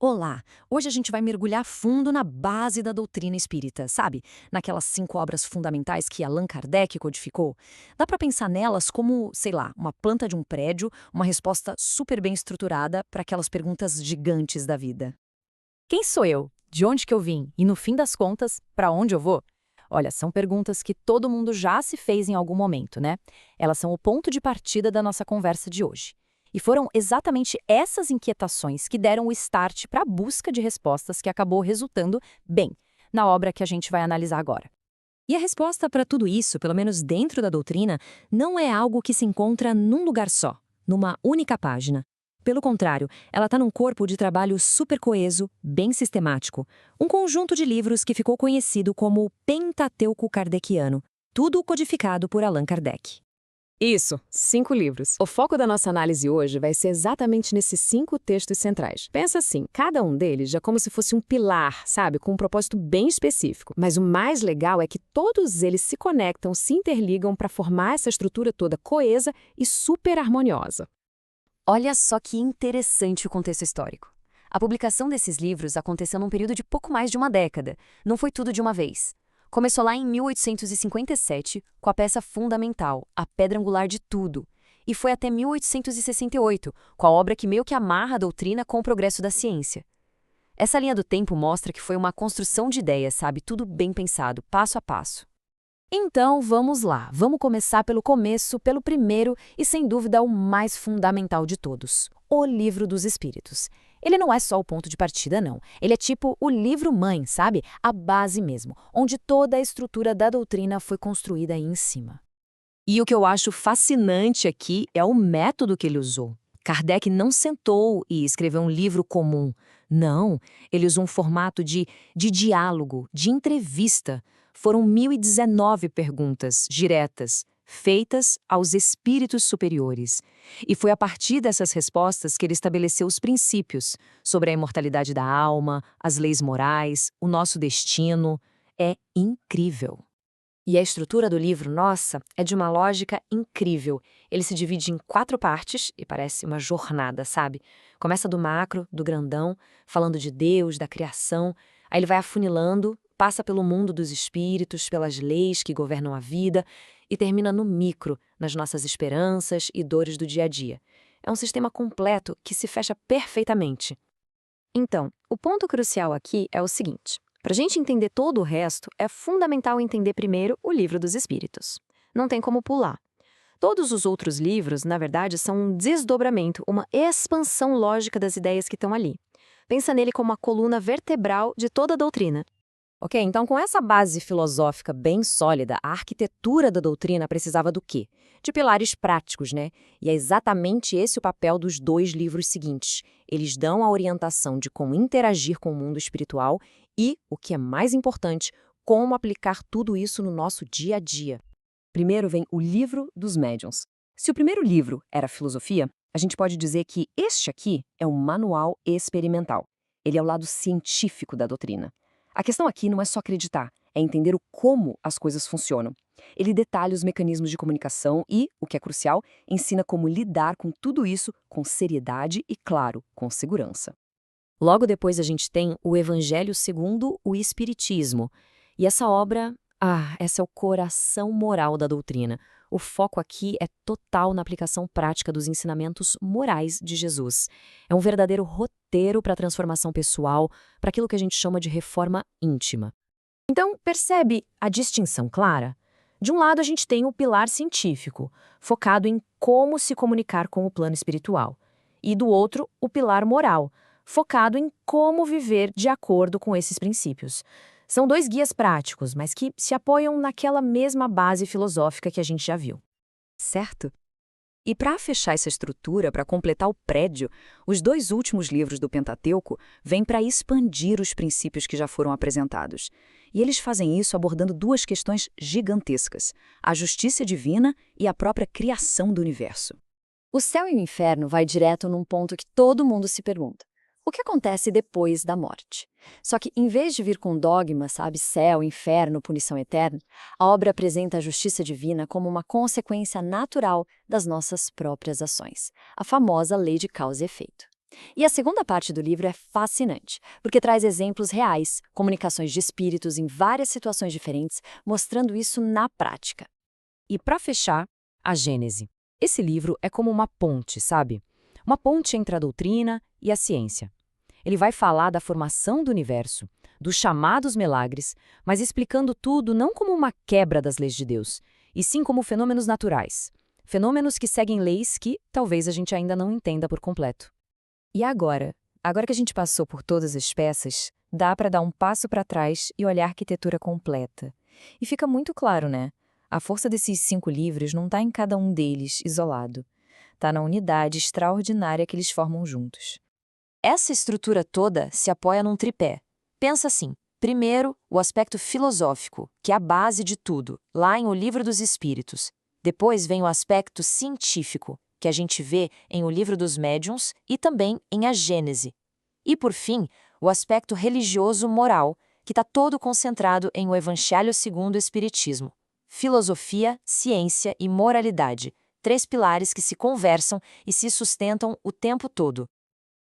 Olá! Hoje a gente vai mergulhar fundo na base da doutrina espírita, sabe? Naquelas 5 obras fundamentais que Allan Kardec codificou. Dá pra pensar nelas como, sei lá, uma planta de um prédio, uma resposta super bem estruturada para aquelas perguntas gigantes da vida. Quem sou eu? De onde que eu vim? E no fim das contas, para onde eu vou? Olha, são perguntas que todo mundo já se fez em algum momento, né? Elas são o ponto de partida da nossa conversa de hoje. E foram exatamente essas inquietações que deram o start para a busca de respostas que acabou resultando, bem, na obra que a gente vai analisar agora. E a resposta para tudo isso, pelo menos dentro da doutrina, não é algo que se encontra num lugar só, numa única página. Pelo contrário, ela está num corpo de trabalho super coeso, bem sistemático. Um conjunto de livros que ficou conhecido como o Pentateuco Kardeciano, tudo codificado por Allan Kardec. Isso, 5 livros. O foco da nossa análise hoje vai ser exatamente nesses 5 textos centrais. Pensa assim, cada um deles já como se fosse um pilar, sabe, com um propósito bem específico. Mas o mais legal é que todos eles se conectam, se interligam para formar essa estrutura toda coesa e super harmoniosa. Olha só que interessante o contexto histórico. A publicação desses livros aconteceu num período de pouco mais de uma década, não foi tudo de uma vez. Começou lá em 1857, com a peça fundamental, A Pedra Angular de Tudo, e foi até 1868, com a obra que meio que amarra a doutrina com o progresso da ciência. Essa linha do tempo mostra que foi uma construção de ideias, sabe? Tudo bem pensado, passo a passo. Então, vamos lá. Vamos começar pelo começo, pelo primeiro e, sem dúvida, o mais fundamental de todos, o Livro dos Espíritos. Ele não é só o ponto de partida, não. Ele é tipo o livro-mãe, sabe? A base mesmo, onde toda a estrutura da doutrina foi construída aí em cima. E o que eu acho fascinante aqui é o método que ele usou. Kardec não sentou e escreveu um livro comum. Não, ele usou um formato de diálogo, de entrevista. Foram 1019 perguntas diretas, feitas aos espíritos superiores. E foi a partir dessas respostas que ele estabeleceu os princípios sobre a imortalidade da alma, as leis morais, o nosso destino. É incrível. E a estrutura do livro, nossa, é de uma lógica incrível. Ele se divide em 4 partes e parece uma jornada, sabe? Começa do macro, do grandão, falando de Deus, da criação. Aí ele vai afunilando, passa pelo mundo dos espíritos, pelas leis que governam a vida e termina no micro, nas nossas esperanças e dores do dia a dia. É um sistema completo que se fecha perfeitamente. Então, o ponto crucial aqui é o seguinte. Para a gente entender todo o resto, é fundamental entender primeiro o Livro dos Espíritos. Não tem como pular. Todos os outros livros, na verdade, são um desdobramento, uma expansão lógica das ideias que estão ali. Pensa nele como a coluna vertebral de toda a doutrina. Ok, então com essa base filosófica bem sólida, a arquitetura da doutrina precisava do quê? De pilares práticos, né? E é exatamente esse o papel dos 2 livros seguintes. Eles dão a orientação de como interagir com o mundo espiritual e, o que é mais importante, como aplicar tudo isso no nosso dia a dia. Primeiro vem o Livro dos Médiuns. Se o primeiro livro era filosofia, a gente pode dizer que este aqui é um manual experimental. Ele é o lado científico da doutrina. A questão aqui não é só acreditar, é entender o como as coisas funcionam. Ele detalha os mecanismos de comunicação e, o que é crucial, ensina como lidar com tudo isso com seriedade e, claro, com segurança. Logo depois a gente tem o Evangelho segundo o Espiritismo. E essa obra, essa é o coração moral da doutrina. O foco aqui é total na aplicação prática dos ensinamentos morais de Jesus. É um verdadeiro roteiro para a transformação pessoal, para aquilo que a gente chama de reforma íntima. Então, percebe a distinção clara? De um lado, a gente tem o pilar científico, focado em como se comunicar com o plano espiritual. E do outro, o pilar moral, focado em como viver de acordo com esses princípios. São 2 guias práticos, mas que se apoiam naquela mesma base filosófica que a gente já viu. Certo? E para fechar essa estrutura, para completar o prédio, os 2 últimos livros do Pentateuco vêm para expandir os princípios que já foram apresentados. E eles fazem isso abordando 2 questões gigantescas: a justiça divina e a própria criação do universo. O céu e o inferno vai direto num ponto que todo mundo se pergunta. O que acontece depois da morte? Só que, em vez de vir com dogma, sabe, céu, inferno, punição eterna, a obra apresenta a justiça divina como uma consequência natural das nossas próprias ações, a famosa lei de causa e efeito. E a segunda parte do livro é fascinante, porque traz exemplos reais, comunicações de espíritos em várias situações diferentes, mostrando isso na prática. E para fechar, a Gênese. Esse livro é como uma ponte, sabe? Uma ponte entre a doutrina e a ciência. Ele vai falar da formação do universo, dos chamados milagres, mas explicando tudo não como uma quebra das leis de Deus, e sim como fenômenos naturais. Fenômenos que seguem leis que talvez a gente ainda não entenda por completo. E agora? Agora que a gente passou por todas as peças, dá para dar um passo para trás e olhar a arquitetura completa. E fica muito claro, né? A força desses 5 livros não está em cada um deles isolado. Está na unidade extraordinária que eles formam juntos. Essa estrutura toda se apoia num tripé. Pensa assim: primeiro, o aspecto filosófico, que é a base de tudo, lá em O Livro dos Espíritos. Depois vem o aspecto científico, que a gente vê em O Livro dos Médiuns e também em A Gênese. E, por fim, o aspecto religioso-moral, que está todo concentrado em O Evangelho segundo o Espiritismo. Filosofia, ciência e moralidade, 3 pilares que se conversam e se sustentam o tempo todo.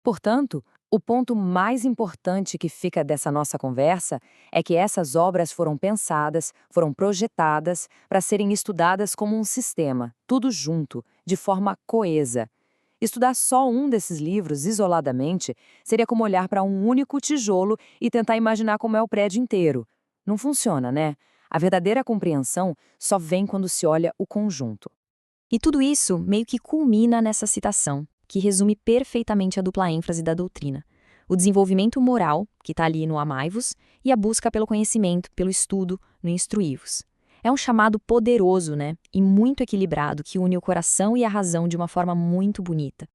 Portanto, o ponto mais importante que fica dessa nossa conversa é que essas obras foram pensadas, foram projetadas para serem estudadas como um sistema, tudo junto, de forma coesa. Estudar só um desses livros isoladamente seria como olhar para um único tijolo e tentar imaginar como é o prédio inteiro. Não funciona, né? A verdadeira compreensão só vem quando se olha o conjunto. E tudo isso meio que culmina nessa citação, que resume perfeitamente a dupla ênfase da doutrina. O desenvolvimento moral, que está ali no amai-vos, e a busca pelo conhecimento, pelo estudo, no instruí-vos. É um chamado poderoso, né? E muito equilibrado, que une o coração e a razão de uma forma muito bonita.